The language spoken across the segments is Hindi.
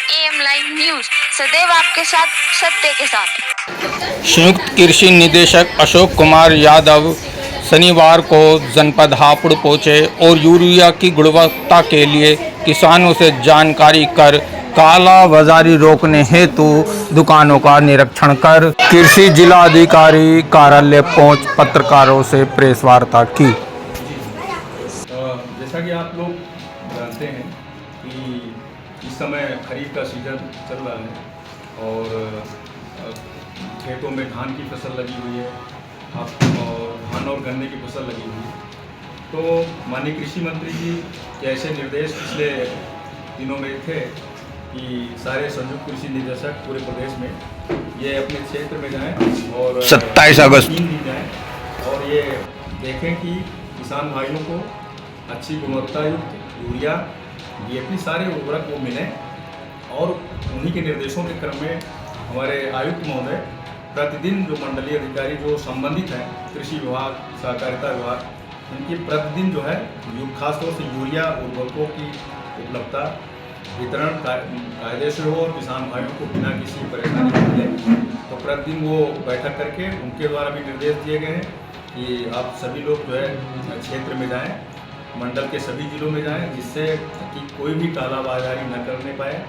AM लाइव न्यूज सदैव आपके साथ, सत्य के साथ। संयुक्त कृषि निदेशक अशोक कुमार यादव शनिवार को जनपद हापुड़ पहुंचे और यूरिया की गुणवत्ता के लिए किसानों से जानकारी कर काला बाजारी रोकने हेतु दुकानों का निरीक्षण कर कृषि जिलाधिकारी कार्यालय पहुंच पत्रकारों से प्रेस वार्ता की। जैसा कि आप लोग जानते हैं कि इस समय खरीफ का सीज़न चल रहा है और खेतों में धान की फसल लगी हुई है और धान और गन्ने की फसल लगी हुई है। तो माननीय कृषि मंत्री जी के ऐसे निर्देश पिछले दिनों में थे कि सारे संयुक्त कृषि निदेशक पूरे प्रदेश में ये अपने क्षेत्र में जाएं और 27 अगस्त 3 दिन जाएं और ये देखें कि किसान भाइयों को अच्छी गुणवत्ता युक्त यूरिया DAP सारे उर्वरक को मिलें। और उन्हीं के निर्देशों के क्रम में हमारे आयुक्त महोदय प्रतिदिन जो मंडलीय अधिकारी जो संबंधित हैं कृषि विभाग, सहकारिता विभाग, उनकी प्रतिदिन जो है खासतौर से यूरिया उर्वरकों की उपलब्धता वितरण कायदे से हो और किसान भाइयों को बिना किसी परेशानी के मिले। तो प्रतिदिन वो बैठक करके उनके द्वारा भी निर्देश दिए गए हैं कि आप सभी लोग जो है क्षेत्र में जाएं, मंडल के सभी जिलों में जाएं, जिससे कि कोई भी कालाबाजारी न करने पाए।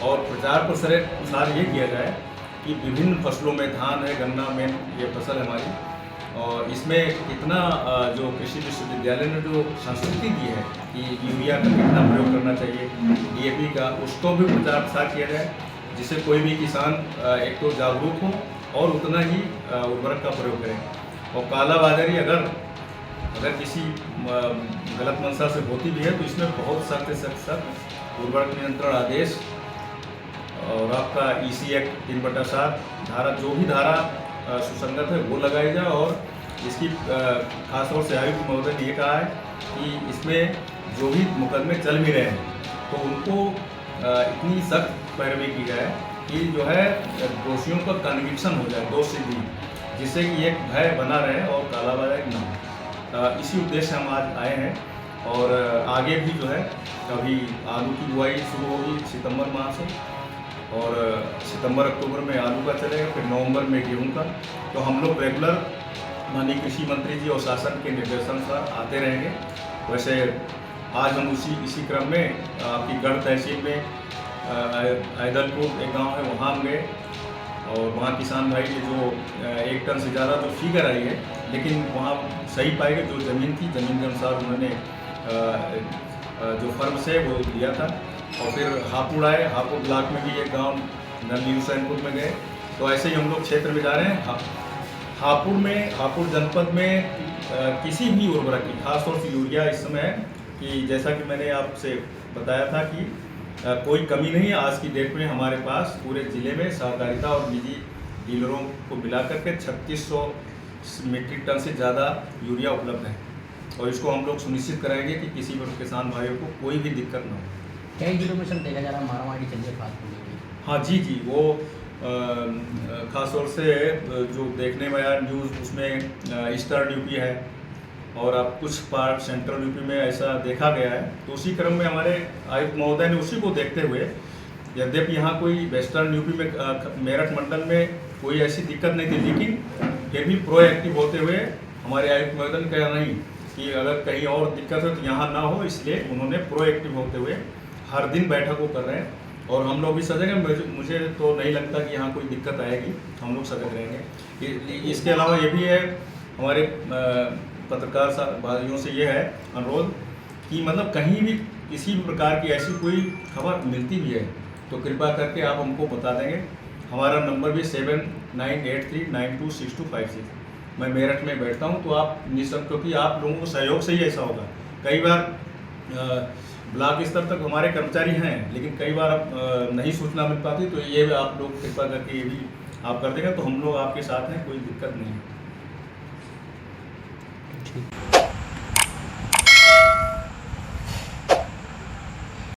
और प्रचार प्रसार ये किया जाए कि विभिन्न फसलों में धान है, गन्ना में ये फसल है हमारी, और इसमें कितना जो कृषि विश्वविद्यालय ने जो संस्कृति दी है कि यूरिया का कितना प्रयोग करना चाहिए, DAP का, उसको भी प्रचार प्रसार किया जाए, जिससे कोई भी किसान एक तो जागरूक हो और उतना ही उर्वरक का प्रयोग करें। और कालाबाजारी अगर किसी गलत मंशा से होती भी है तो इसमें बहुत सख्त उर्वरक नियंत्रण आदेश और आपका EC एक्ट 3/7 धारा, जो भी धारा सुसंगत है वो लगाई जाए। और इसकी खासतौर से आयुक्त महोदय ने ये कहा है कि इसमें जो भी मुकदमे चल भी रहे हैं तो उनको इतनी सख्त पैरवी की जाए कि जो है दोषियों का कन्विक्शन हो जाए, दोष सिद्धि, जिससे कि एक भय बना रहे और कालाबाजारी न हो। इसी उद्देश्य से हम आज आए हैं। और आगे भी जो है अभी आलू की बुआई शुरू होगी सितंबर माह से, और सितंबर-अक्टूबर में आलू का चलेगा, फिर नवंबर में गेहूं का। तो हम लोग रेगुलर माननीय कृषि मंत्री जी और शासन के निर्देशन पर आते रहेंगे। वैसे आज हम इसी क्रम में आपकी गढ़ तहसील में ऐदलपुर एक गांव है, वहाँ हम गए और वहाँ किसान भाई के जो 1 टन से ज़्यादा जो फिगर आई है, लेकिन वहाँ सही पाए गए, जो ज़मीन थी ज़मीन के अनुसार उन्होंने जो फर्म से वो दिया था। और फिर हापुड़ आए, हापुड़ ब्लॉक में भी एक गांव नली हुसैनपुर में गए। तो ऐसे ही हम लोग क्षेत्र में जा रहे हैं। हापुड़ जनपद में किसी भी उर्वरक की, खासतौर से यूरिया इस समय कि जैसा कि मैंने आपसे बताया था कि कोई कमी नहीं है। आज की डेट में हमारे पास पूरे ज़िले में सहकारिता और निजी डीलरों को मिलाकर के 3600 मीट्रिक टन से ज़्यादा यूरिया उपलब्ध है। और इसको हम लोग सुनिश्चित कराएंगे कि किसी भी किसान भाइयों को कोई भी दिक्कत न हो। कई जिलों में सर देखा जा रहा है मारामारी चल रही है फास्ट फूड। हाँ जी, वो खासतौर से जो देखने में आया न्यूज़, उसमें ईस्टर्न UP है और अब कुछ पार्ट सेंट्रल UP में ऐसा देखा गया है। तो उसी क्रम में हमारे आयुक्त महोदय ने उसी को देखते हुए, यद्यपि यहाँ कोई वेस्टर्न UP में मेरठ मंडल में कोई ऐसी दिक्कत नहीं थी, लेकिन फिर भी प्रोएक्टिव होते हुए हमारे आयुक्त महोदय ने कहा नहीं कि अगर कहीं और दिक्कत है तो यहाँ ना हो, इसलिए उन्होंने प्रोएक्टिव होते हुए हर दिन बैठक वो कर रहे हैं। और हम लोग भी सजग हैं। मुझे तो नहीं लगता कि यहाँ कोई दिक्कत आएगी, हम लोग सजग रहेंगे। इसके अलावा ये भी है, हमारे पत्रकार भाइयों से ये है अनुरोध कि मतलब कहीं भी किसी भी प्रकार की ऐसी कोई खबर मिलती भी है तो कृपया करके आप हमको बता देंगे। हमारा नंबर भी 7983926256। मैं मेरठ में बैठता हूँ, तो आप निःसंदेह, क्योंकि आप लोगों को सहयोग से ही ऐसा होगा। कई बार ब्लॉक स्तर तक हमारे कर्मचारी हैं, लेकिन कई बार नहीं सूचना मिल पाती, तो ये आप लोग कृपया करके ये भी आप कर देंगे तो हम लोग आपके साथ हैं, कोई दिक्कत नहीं है।